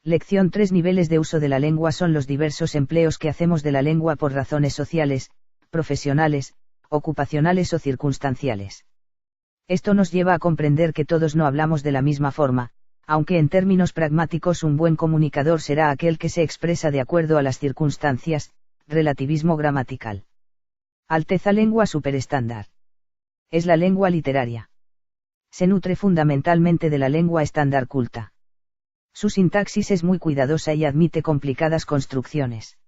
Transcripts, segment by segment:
Lección 3. Niveles de uso de la lengua son los diversos empleos que hacemos de la lengua por razones sociales, profesionales, ocupacionales o circunstanciales. Esto nos lleva a comprender que todos no hablamos de la misma forma, aunque en términos pragmáticos un buen comunicador será aquel que se expresa de acuerdo a las circunstancias, relativismo gramatical. Alteza lengua superestándar. Es la lengua literaria. Se nutre fundamentalmente de la lengua estándar culta. Su sintaxis es muy cuidadosa y admite complicadas construcciones.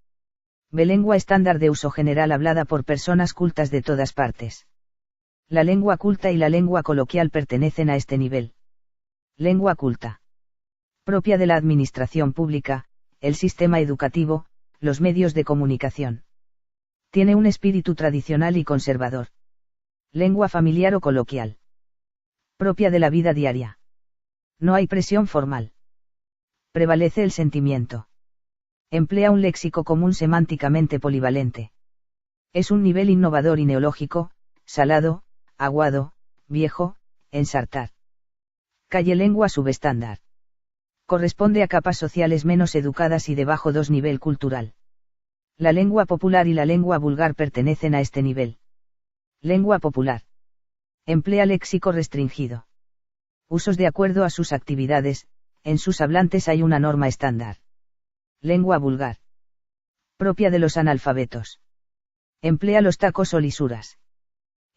B. Lengua estándar de uso general hablada por personas cultas de todas partes. La lengua culta y la lengua coloquial pertenecen a este nivel. Lengua culta. Propia de la administración pública, el sistema educativo, los medios de comunicación. Tiene un espíritu tradicional y conservador. Lengua familiar o coloquial. Propia de la vida diaria. No hay presión formal. Prevalece el sentimiento. Emplea un léxico común semánticamente polivalente. Es un nivel innovador y neológico, salado, aguado, viejo, ensartar. Calle lengua subestándar. Corresponde a capas sociales menos educadas y de bajo nivel cultural. La lengua popular y la lengua vulgar pertenecen a este nivel. Lengua popular. Emplea léxico restringido. Usos de acuerdo a sus actividades, en sus hablantes hay una norma estándar. Lengua vulgar. Propia de los analfabetos. Emplea los tacos o lisuras.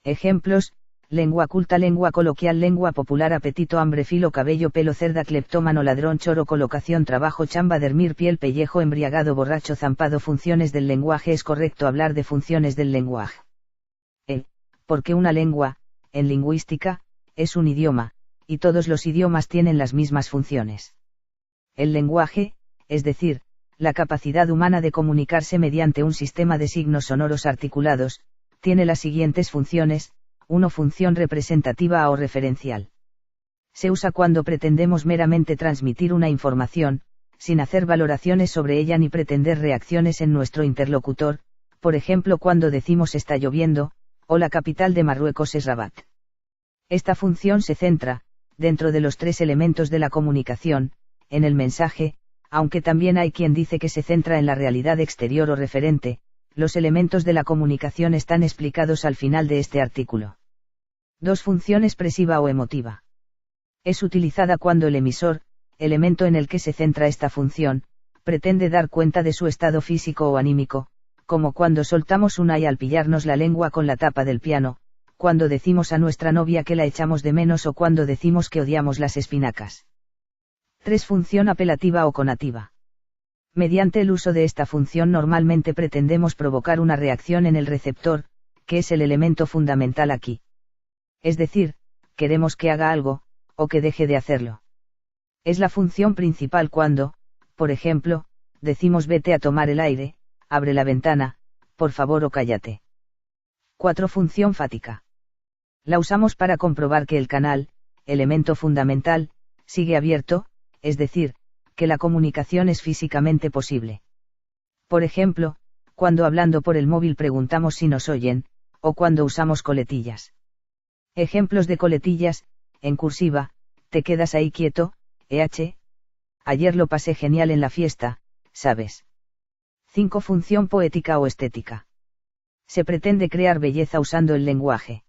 Ejemplos: lengua culta, lengua coloquial, lengua popular, apetito, hambre, filo, cabello, pelo, cerda, cleptómano, ladrón, choro, colocación, trabajo, chamba, dormir, piel, pellejo, embriagado, borracho, zampado. Funciones del lenguaje. Es correcto hablar de funciones del lenguaje. Porque una lengua, en lingüística, es un idioma, y todos los idiomas tienen las mismas funciones. El lenguaje, es decir, la capacidad humana de comunicarse mediante un sistema de signos sonoros articulados, tiene las siguientes funciones. 1. Función representativa o referencial. Se usa cuando pretendemos meramente transmitir una información, sin hacer valoraciones sobre ella ni pretender reacciones en nuestro interlocutor, por ejemplo cuando decimos está lloviendo, o la capital de Marruecos es Rabat. Esta función se centra, dentro de los 3 elementos de la comunicación, en el mensaje, aunque también hay quien dice que se centra en la realidad exterior o referente. Los elementos de la comunicación están explicados al final de este artículo. 2. Función expresiva o emotiva. Es utilizada cuando el emisor, elemento en el que se centra esta función, pretende dar cuenta de su estado físico o anímico, como cuando soltamos una y al pillarnos la lengua con la tapa del piano, cuando decimos a nuestra novia que la echamos de menos o cuando decimos que odiamos las espinacas. 3. Función apelativa o conativa. Mediante el uso de esta función normalmente pretendemos provocar una reacción en el receptor, que es el elemento fundamental aquí. Es decir, queremos que haga algo, o que deje de hacerlo. Es la función principal cuando, por ejemplo, decimos vete a tomar el aire, abre la ventana, por favor o cállate. 4. Función fática. La usamos para comprobar que el canal, elemento fundamental, sigue abierto, es decir, que la comunicación es físicamente posible. Por ejemplo, cuando hablando por el móvil preguntamos si nos oyen, o cuando usamos coletillas. Ejemplos de coletillas: en cursiva, te quedas ahí quieto, ayer lo pasé genial en la fiesta, ¿sabes? 5. Función poética o estética. Se pretende crear belleza usando el lenguaje.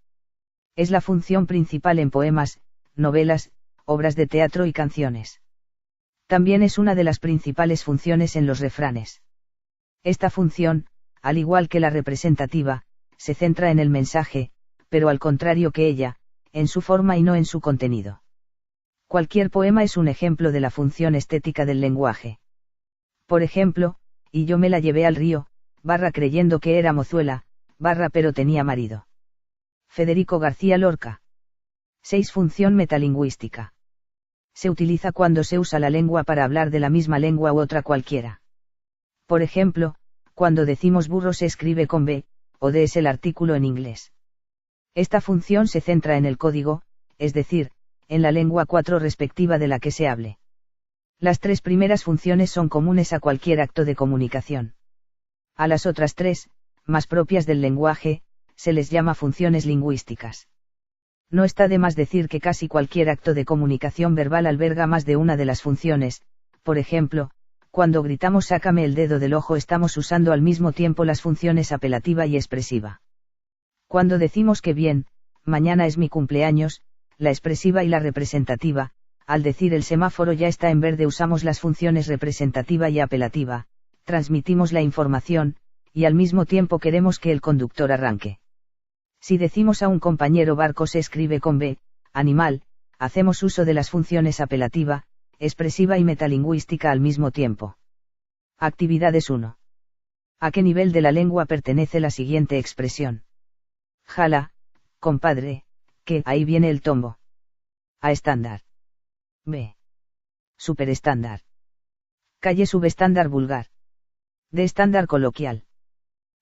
Es la función principal en poemas, novelas, obras de teatro y canciones. También es una de las principales funciones en los refranes. Esta función, al igual que la representativa, se centra en el mensaje, pero al contrario que ella, en su forma y no en su contenido. Cualquier poema es un ejemplo de la función estética del lenguaje. Por ejemplo, y yo me la llevé al río, creyendo que era mozuela, pero tenía marido. Federico García Lorca. 6. Función metalingüística. Se utiliza cuando se usa la lengua para hablar de la misma lengua u otra cualquiera. Por ejemplo, cuando decimos burro se escribe con B, o D es el artículo en inglés. Esta función se centra en el código, es decir, en la lengua 4 respectiva de la que se hable. Las 3 primeras funciones son comunes a cualquier acto de comunicación. A las otras 3, más propias del lenguaje, se les llama funciones lingüísticas. No está de más decir que casi cualquier acto de comunicación verbal alberga más de una de las funciones, Por ejemplo, cuando gritamos sácame el dedo del ojo estamos usando al mismo tiempo las funciones apelativa y expresiva. Cuando decimos que bien, mañana es mi cumpleaños, la expresiva y la representativa, al decir el semáforo ya está en verde usamos las funciones representativa y apelativa, transmitimos la información, y al mismo tiempo queremos que el conductor arranque. Si decimos a un compañero barco se escribe con B, animal, hacemos uso de las funciones apelativa, expresiva y metalingüística al mismo tiempo. Actividades 1. ¿A qué nivel de la lengua pertenece la siguiente expresión? Jala, compadre, que ahí viene el tombo. A estándar. B. Superestándar. Calle subestándar vulgar. D. Estándar coloquial.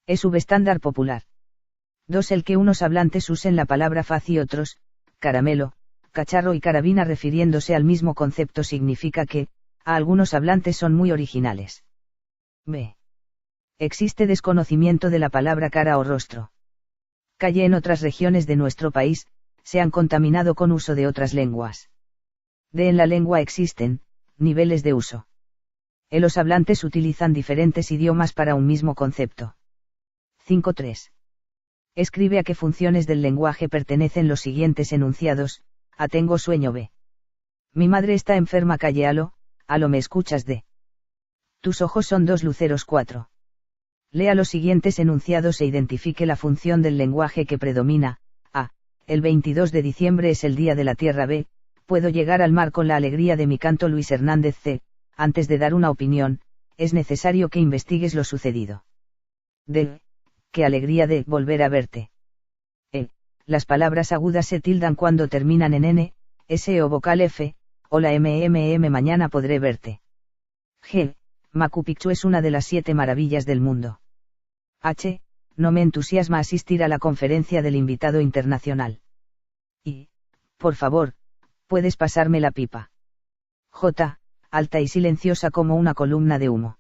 E. Subestándar popular. 2. El que unos hablantes usen la palabra faz y otros, caramelo, cacharro y carabina refiriéndose al mismo concepto significa que, a algunos hablantes son muy originales. B. Existe desconocimiento de la palabra cara o rostro. Calle en otras regiones de nuestro país, se han contaminado con uso de otras lenguas. D. En la lengua existen, niveles de uso. E. Los hablantes utilizan diferentes idiomas para un mismo concepto. 5.3. Escribe a qué funciones del lenguaje pertenecen los siguientes enunciados. A. Tengo sueño. B. Mi madre está enferma. Calle alo me escuchas. D. Tus ojos son dos luceros. 4. Lea los siguientes enunciados e identifique la función del lenguaje que predomina. A. El 22 de diciembre es el Día de la Tierra. B. Puedo llegar al mar con la alegría de mi canto. Luis Hernández. C. Antes de dar una opinión, es necesario que investigues lo sucedido. D. Qué alegría de volver a verte. E. Las palabras agudas se tildan cuando terminan en N, S o vocal F, o la MMM. Mañana podré verte. G. Machu Picchu es una de las 7 maravillas del mundo. H. No me entusiasma asistir a la conferencia del invitado internacional. I. Por favor, puedes pasarme la pipa. J. Alta y silenciosa como una columna de humo.